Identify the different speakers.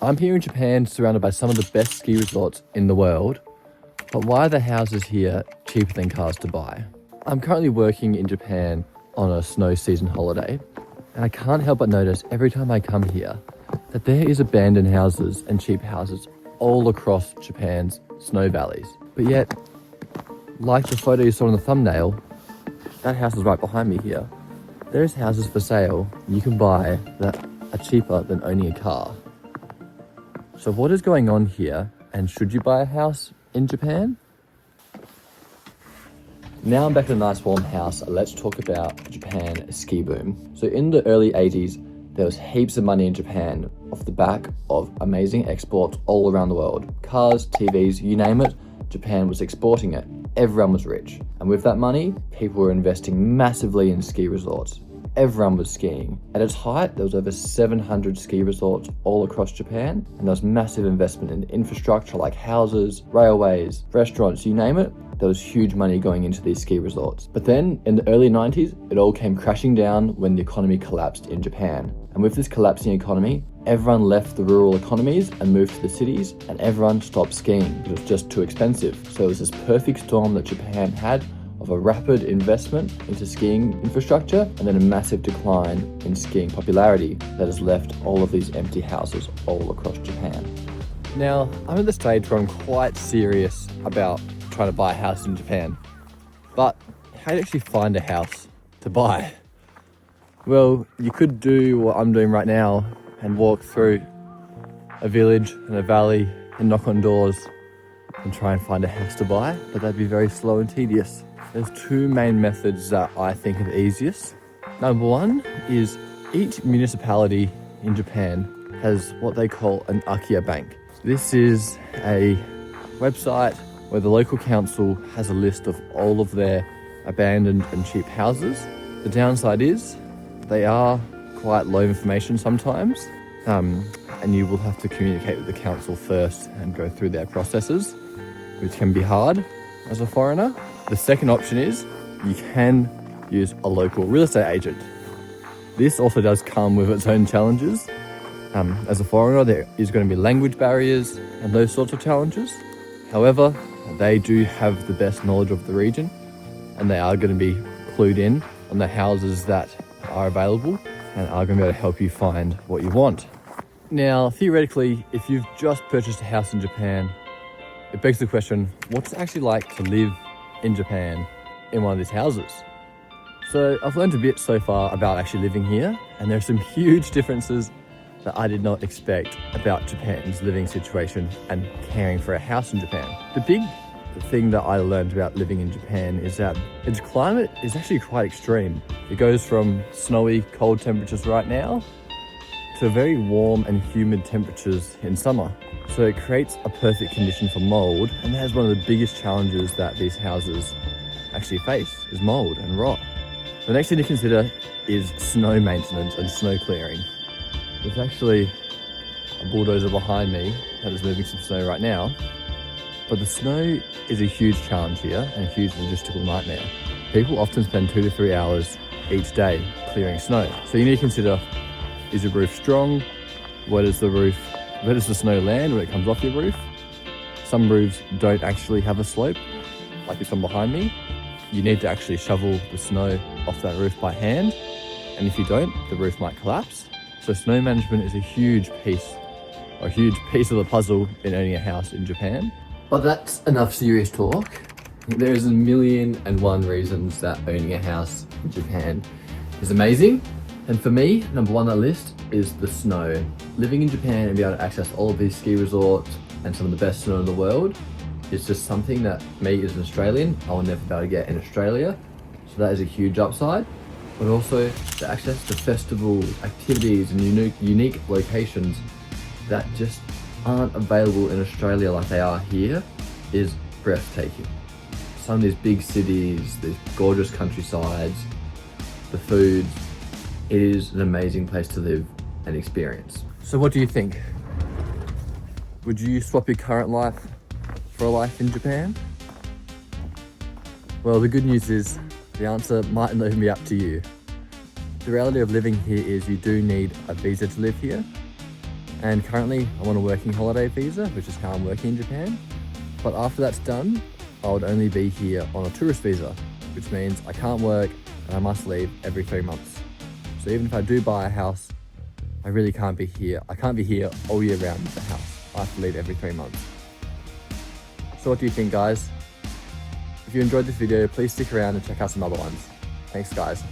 Speaker 1: I'm here in Japan surrounded by some of the best ski resorts in the world, but why are the houses here cheaper than cars to buy? I'm currently working in Japan on a snow season holiday, and I can't help but notice every time I come here that there is abandoned houses and cheap houses all across Japan's snow valleys. But yet, like the photo you saw in the thumbnail, that house is right behind me here. There's houses for sale you can buy that are cheaper than owning a car. So what is going on here, and should you buy a house in Japan? Now I'm back in a nice warm house. Let's talk about Japan ski boom. So in the early 80s, there was heaps of money in Japan off the back of amazing exports all around the world. Cars, TVs, you name it, Japan was exporting it. Everyone was rich. And with that money, people were investing massively in ski resorts. Everyone was skiing. At its height, there was over 700 ski resorts all across Japan, and there was massive investment in infrastructure like houses, railways, restaurants, you name it. There was huge money going into these ski resorts. But then, in the early 90s, it all came crashing down when the economy collapsed in Japan. And with this collapsing economy, everyone left the rural economies and moved to the cities, and everyone stopped skiing. It was just too expensive. So it was this perfect storm that Japan had of a rapid investment into skiing infrastructure and then a massive decline in skiing popularity that has left all of these empty houses all across Japan. Now, I'm at the stage where I'm quite serious about trying to buy a house in Japan. But how do you actually find a house to buy? Well, you could do what I'm doing right now and walk through a village and a valley and knock on doors and try and find a house to buy, but that'd be very slow and tedious. There's two main methods that I think are the easiest. Number one is each municipality in Japan has what they call an Akiya bank. This is a website where the local council has a list of all of their abandoned and cheap houses. The downside is they are quite low information sometimes, and you will have to communicate with the council first and go through their processes, which can be hard as a foreigner. The second option is you can use a local real estate agent. This also does come with its own challenges. As a foreigner, there is going to be language barriers and those sorts of challenges. However, they do have the best knowledge of the region, and they are going to be clued in on the houses that are available and are going to be able to help you find what you want. Now, theoretically, if you've just purchased a house in Japan, it begs the question, what's it actually like to live in Japan in one of these houses? So I've learned a bit so far about actually living here, and there are some huge differences that I did not expect about Japan's living situation and caring for a house in Japan. The big thing that I learned about living in Japan is that its climate is actually quite extreme. It goes from snowy, cold temperatures right now to very warm and humid temperatures in summer. So it creates a perfect condition for mold, and that is one of the biggest challenges that these houses actually face, is mold and rot. The next thing to consider is snow maintenance and snow clearing. There's actually a bulldozer behind me that is moving some snow right now, but the snow is a huge challenge here and a huge logistical nightmare. People often spend 2 to 3 hours each day clearing snow. So you need to consider, is your roof strong? Where does the snow land when it comes off your roof? Some roofs don't actually have a slope, like this one behind me. You need to actually shovel the snow off that roof by hand, and if you don't, the roof might collapse. So snow management is a huge piece of the puzzle in owning a house in Japan. But that's enough serious talk. There's a million and one reasons that owning a house in Japan is amazing. And for me, number one on that list is the snow. Living in Japan and be able to access all of these ski resorts and some of the best snow in the world is just something that me as an Australian, I will never be able to get in Australia. So that is a huge upside. But also the access to festivals, activities and unique locations that just aren't available in Australia like they are here is breathtaking. Some of these big cities, these gorgeous countrysides, the foods, it is an amazing place to live and experience. So what do you think? Would you swap your current life for a life in Japan? Well, the good news is the answer might not even be up to you. The reality of living here is you do need a visa to live here. And currently I'm on a working holiday visa, which is how I'm working in Japan. But after that's done, I would only be here on a tourist visa, which means I can't work and I must leave every 3 months. So even if I do buy a house, I really can't be here. I can't be here all year round with the house. I have to leave every 3 months. So what do you think, guys? If you enjoyed this video, please stick around and check out some other ones. Thanks, guys.